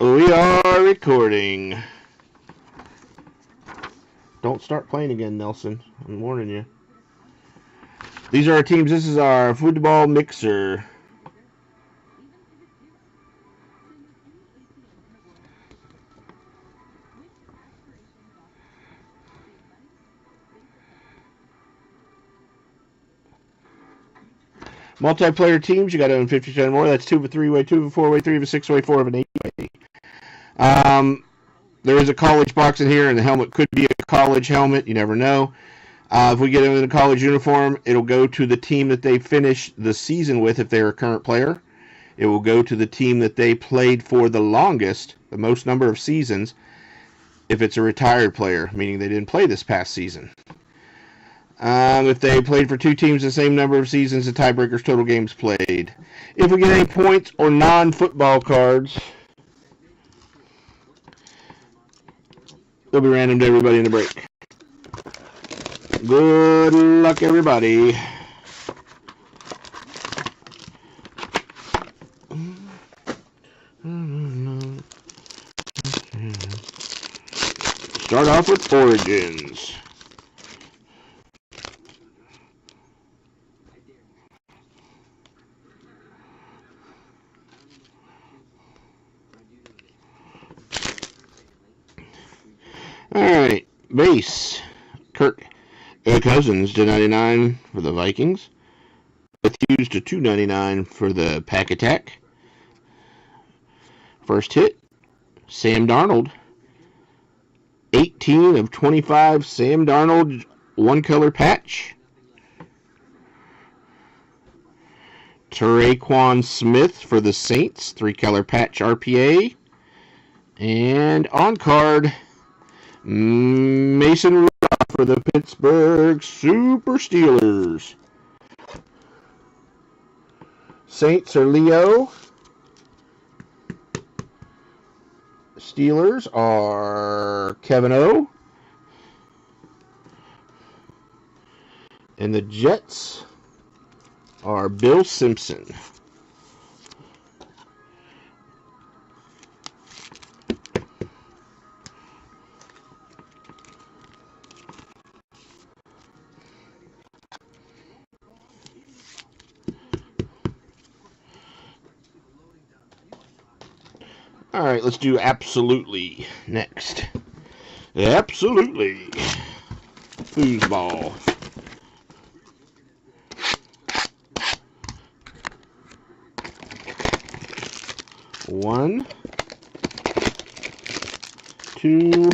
We are recording. Don't start playing again, Nelson. I'm warning you. These are our teams. This is our football mixer. Multiplayer teams, you got to own 50% or more. That's 2 of a 3-way, 2 of a 4-way, 3 of a 6-way, 4 of an 8-way. There is a college box in here, and the helmet could be a college helmet. You never know. If we get them in a college uniform, it'll go to the team that they finish the season with if they're a current player. It will go to the team that they played for the longest, the most number of seasons, if it's a retired player, meaning they didn't play this past season. If they played for two teams the same number of seasons, the tiebreaker's total games played. If we get any points or non-football cards, they'll be random to everybody in the break. Good luck, everybody. Start off with Origins. Alright, base. Kirk Cousins to 99 for the Vikings. Hughes to 299 for the Pack Attack. First hit, Sam Darnold. 18 of 25, Sam Darnold, one color patch. Tre'Quan Smith for the Saints, 3-color patch RPA. And on card, Mason Rudolph for the Pittsburgh Super Steelers. Saints are Leo. Steelers are Kevin O. And the Jets are Bill Simpson. All right, let's do Absolutely next. Absolutely. Foosball. One, two,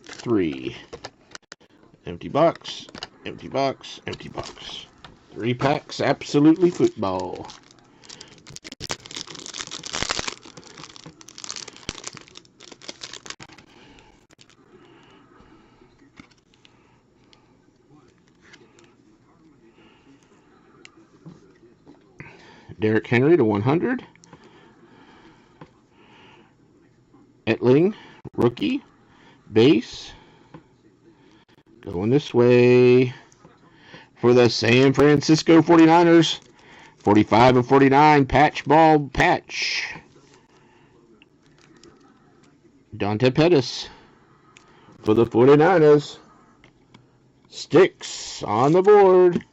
three. Empty box, empty box, empty box. 3 packs, Absolutely Football. Derrick Henry to 100. Etling, rookie, base. Going this way for the San Francisco 49ers. 45 of 49, patch ball patch. Dante Pettis for the 49ers. Sticks on the board.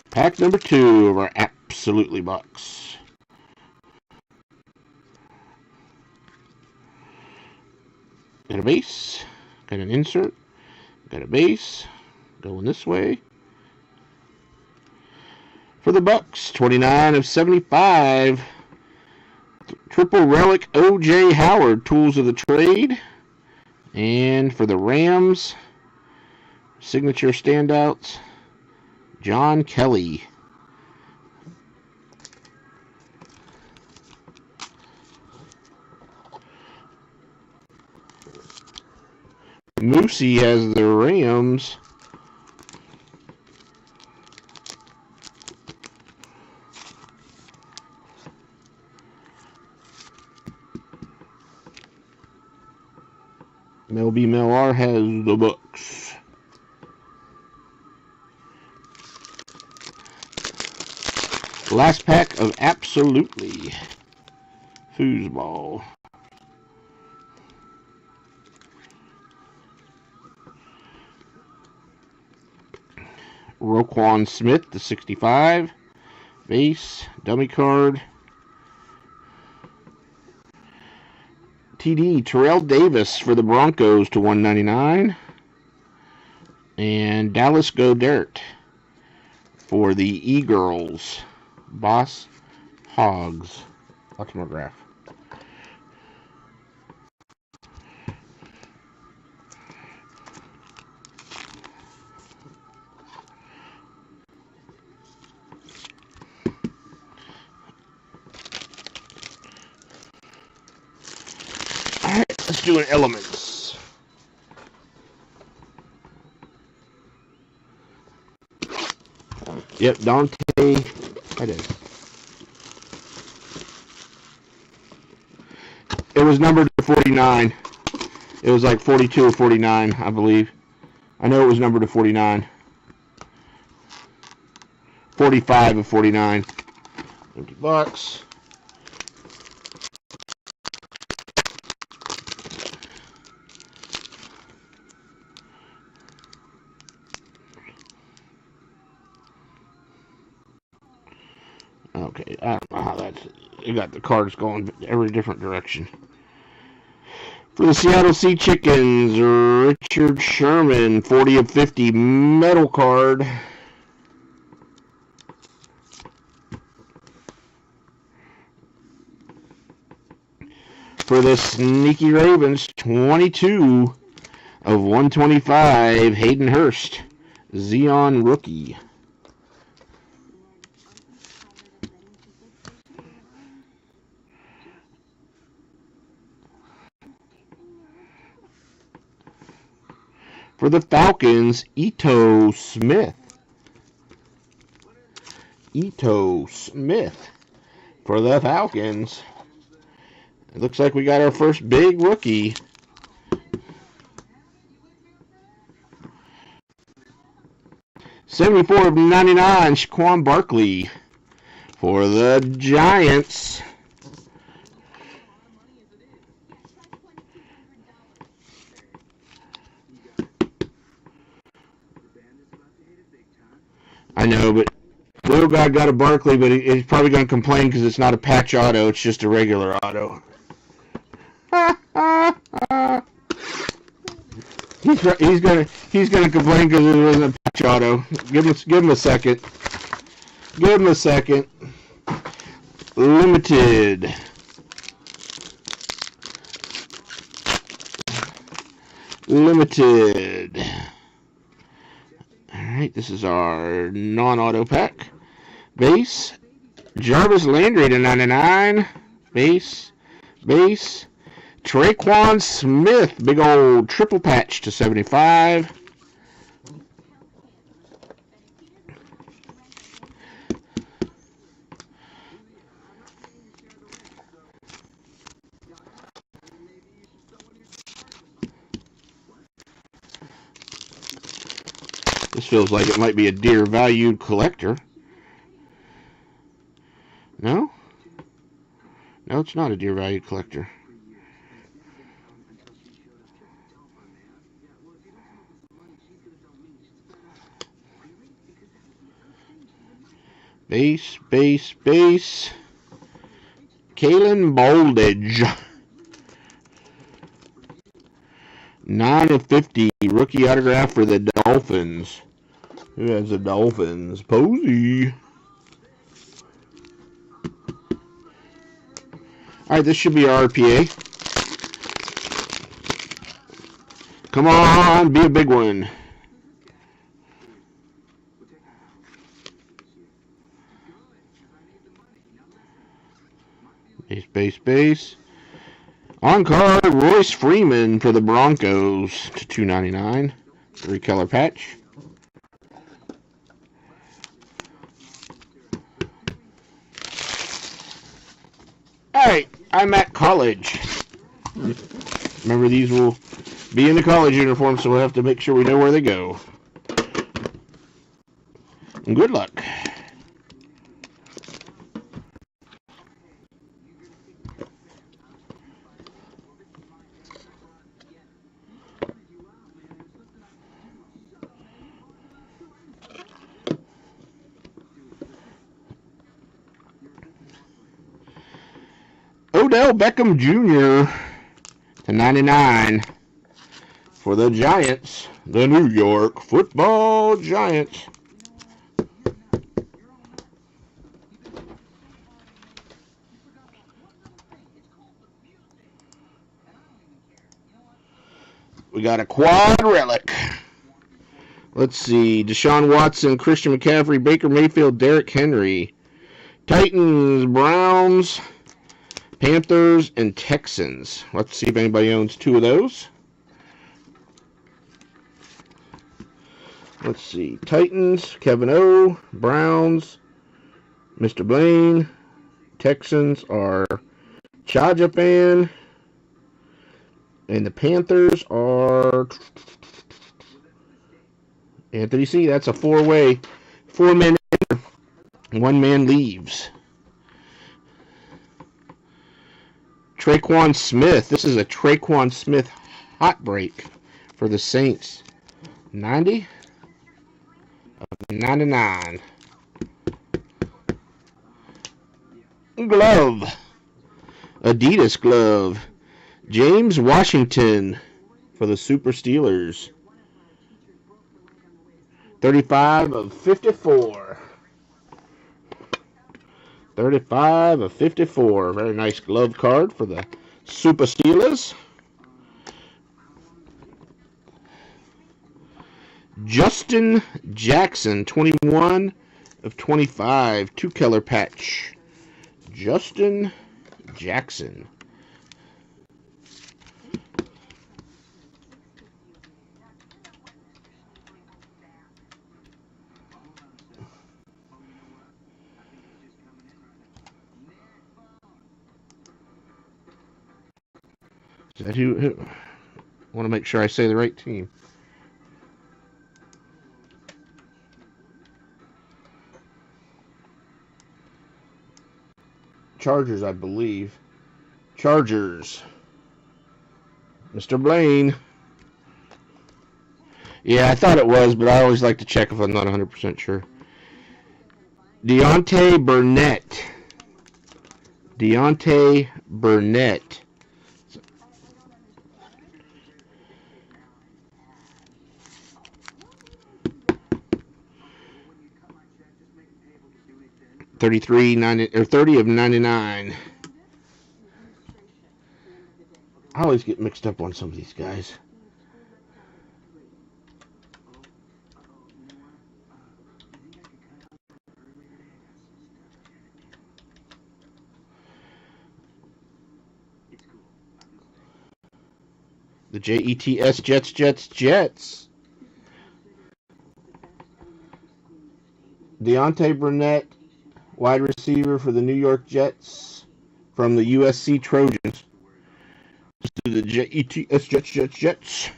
Pack number 2 of our Absolutely box. Got a base, got an insert, got a base, going this way. For the Bucks, 29 of 75. Triple Relic O.J. Howard, Tools of the Trade. And for the Rams, signature standouts, John Kelly. Moosey has the Rams. Mel B. Mel R has the Bucks. Last pack of Absolutely. Foosball. Roquan Smith, the 65. Base. Dummy card. TD, Terrell Davis for the Broncos to 199. And Dallas Goedert for the E-Girls. Boss Hogs. Autograph. Alright, let's do an Elements. Yep, Dante. I did. It was numbered to 49. It was like 42 or 49, I believe. I know it was numbered to 49. 45 of 49. $50. Okay, I don't know how that's... You got the cards going every different direction. For the Seattle Sea Chickens, Richard Sherman, 40 of 50, metal card. For the Sneaky Ravens, 22 of 125, Hayden Hurst, Xeon rookie. For the Falcons, Ito Smith. Ito Smith for the Falcons. It looks like we got our first big rookie. $74 of 99, Shaquan Barkley for the Giants. I know, but Little God got a Barkley, but he's probably going to complain because it's not a patch auto, it's just a regular auto. He's gonna complain because it wasn't a patch auto. Give him a second. Give him a second. Limited. Limited. Alright, this is our non-auto pack. Base. Jarvis Landry to 99. Base. Traquan Smith, big old triple patch to 75. This feels like it might be a dear valued collector. No? No, it's not a dear valued collector. Base. Kalen Baldage. 9 of 50. Rookie autograph for the Dolphins. Who has the Dolphins? Posey. Alright, this should be our RPA. Come on, be a big one. Base. On card, Royce Freeman for the Broncos to 299. 3-color patch. Alright, I'm at college. Remember, these will be in the college uniform, so we'll have to make sure we know where they go. And good luck. Odell Beckham Jr. to 99 for the Giants, the New York Football Giants. We got a quad relic. Let's see. Deshaun Watson, Christian McCaffrey, Baker Mayfield, Derrick Henry. Titans, Browns, Panthers, and Texans. Let's see if anybody owns two of those. Let's see. Titans, Kevin O. Browns, Mr. Blaine. Texans are Chajapan. And the Panthers are Anthony C. That's a four-way. 4 men enter, 1 man leaves. Traquan Smith. This is a Traquan Smith hot break for the Saints. 90 of 99. Glove. Adidas glove. James Washington for the Super Steelers. 35 of 54. 35 of 54. Very nice glove card for the Super Steelers. Justin Jackson, 21 of 25. 2-color patch. Justin Jackson. Is that who? I want to make sure I say the right team. Chargers, I believe. Chargers. Mr. Blaine. Yeah, I thought it was, but I always like to check if I'm not 100% sure. Deontay Burnett. Deontay Burnett. $30 of 99. I always get mixed up on some of these guys. The Jets, Jets. Deontay Burnett, wide receiver for the New York Jets from the USC Trojans. Let's do the Jets.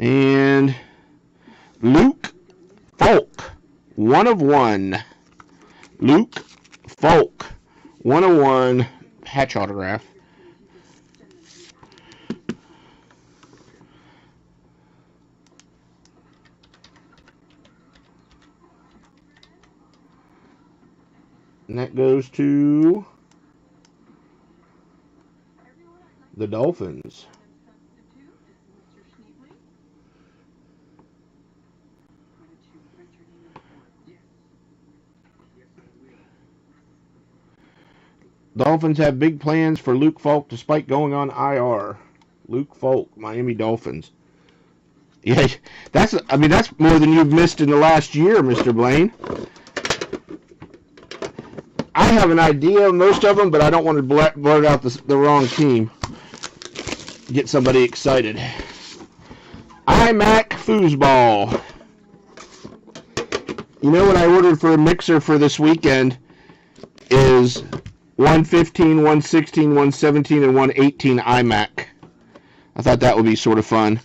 And Luke Falk, 1 of 1. Luke Falk, 1 of 1. Patch autograph. And that goes to the Dolphins. Dolphins have big plans for Luke Falk despite going on IR. Luke Falk, Miami Dolphins. Yeah, that's more than you've missed in the last year, Mr. Blaine. I have an idea of most of them, but I don't want to blurt out the wrong team. Get somebody excited. iMac Foosball. You know what I ordered for a mixer for this weekend is 115, 116, 117, and 118 iMac. I thought that would be sort of fun.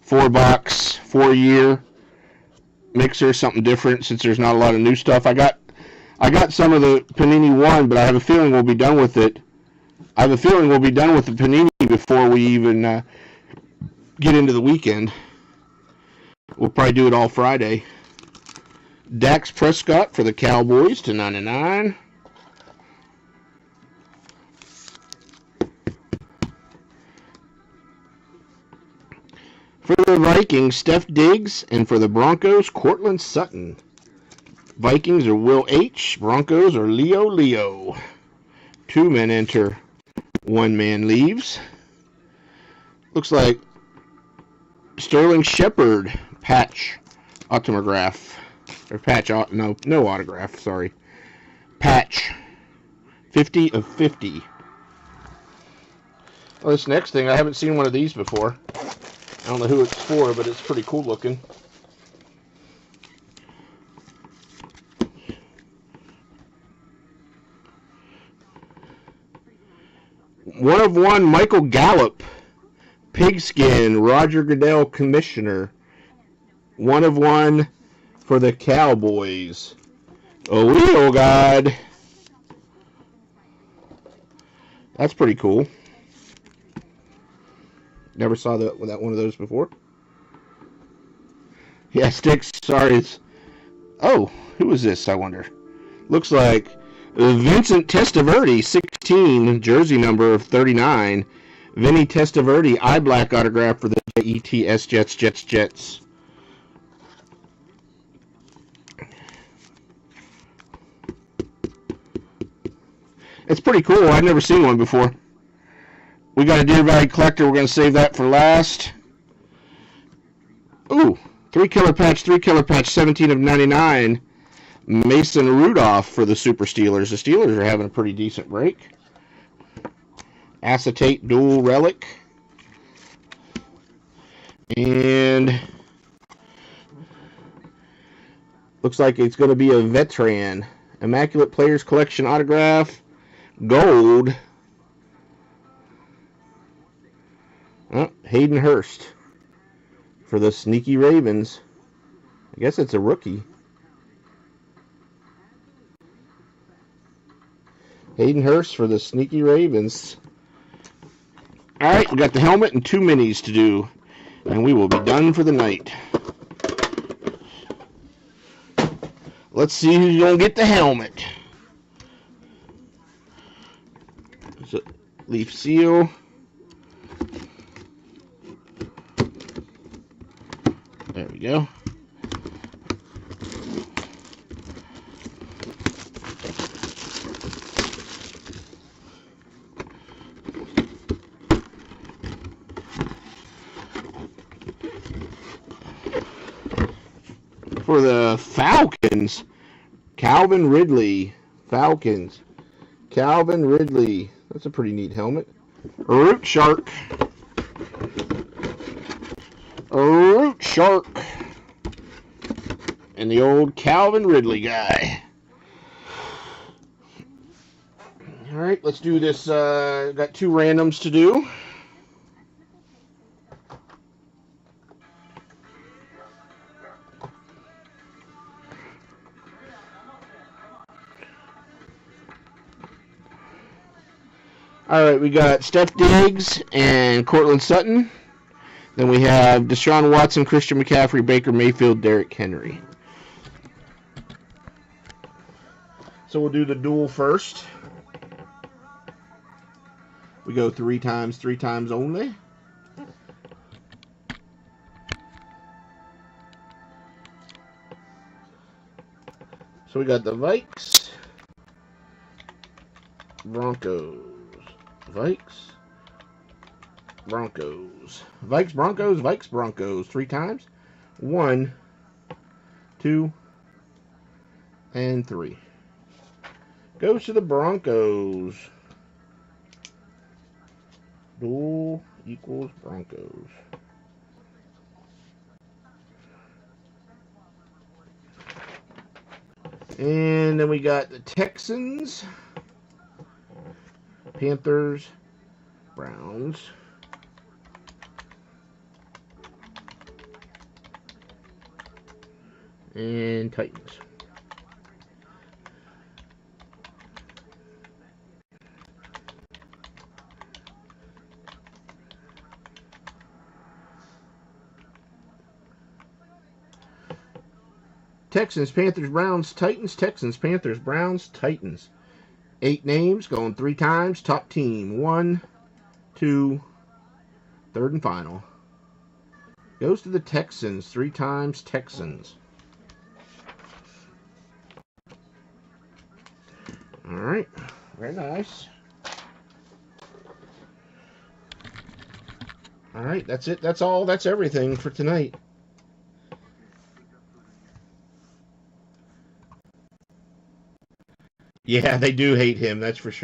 4-box, 4-year mixer, something different since there's not a lot of new stuff. I got some of the Panini 1, but I have a feeling we'll be done with it. I have a feeling we'll be done with the Panini before we even get into the weekend. We'll probably do it all Friday. Dax Prescott for the Cowboys to 99. Vikings, Steph Diggs, and for the Broncos, Courtland Sutton. Vikings are Will H. Broncos are Leo. 2 men enter, 1 man leaves. Looks like Sterling Shepard patch autograph. Or patch, no autograph, sorry. Patch. 50 of 50. Well, this next thing, I haven't seen one of these before. I don't know who it's for, but it's pretty cool looking. One of one, Michael Gallup. Pigskin, Roger Goodell, Commissioner. 1 of 1 for the Cowboys. Oh God. That's pretty cool. Never saw that one of those before. Yeah, Sticks, sorry. Oh, who is this, I wonder? Looks like Vincent Testaverde, 16, jersey number of 39. Vinny Testaverde, eye black autograph for the Jets, Jets. It's pretty cool. I've never seen one before. We got a Deer Valley Collector. We're going to save that for last. Ooh, 3 color patch, 17 of 99. Mason Rudolph for the Super Steelers. The Steelers are having a pretty decent break. Acetate dual relic. And looks like it's going to be a veteran. Immaculate Players Collection autograph. Gold. Hayden Hurst for the Sneaky Ravens. I guess it's a rookie. Hayden Hurst for the Sneaky Ravens. Alright, we got the helmet and 2 minis to do. And we will be done for the night. Let's see who's going to get the helmet. So, leaf seal. There we go. For the Falcons, Calvin Ridley. Falcons. Calvin Ridley. That's a pretty neat helmet. Root Shark. Root Shark. And the old Calvin Ridley guy. Alright, let's do this. Got 2 randoms to do. Alright, we got Steph Diggs and Courtland Sutton. Then we have Deshaun Watson, Christian McCaffrey, Baker Mayfield, Derrick Henry. So we'll do the duel first. We go 3 times only. So we got the Vikes, Broncos. Vikes, Broncos. Vikes, Broncos, Vikes, Broncos. 3 times. 1, 2, and 3. Goes to the Broncos. Duel equals Broncos. And then we got the Texans, Panthers, Browns, and Titans. Texans, Panthers, Browns, Titans, Texans, Panthers, Browns, Titans. 8 names, going 3 times. Top team. 1, 2, third and final. Goes to the Texans. 3 times Texans. All right. Very nice. All right. That's it. That's all. That's everything for tonight. Yeah, they do hate him. That's for sure.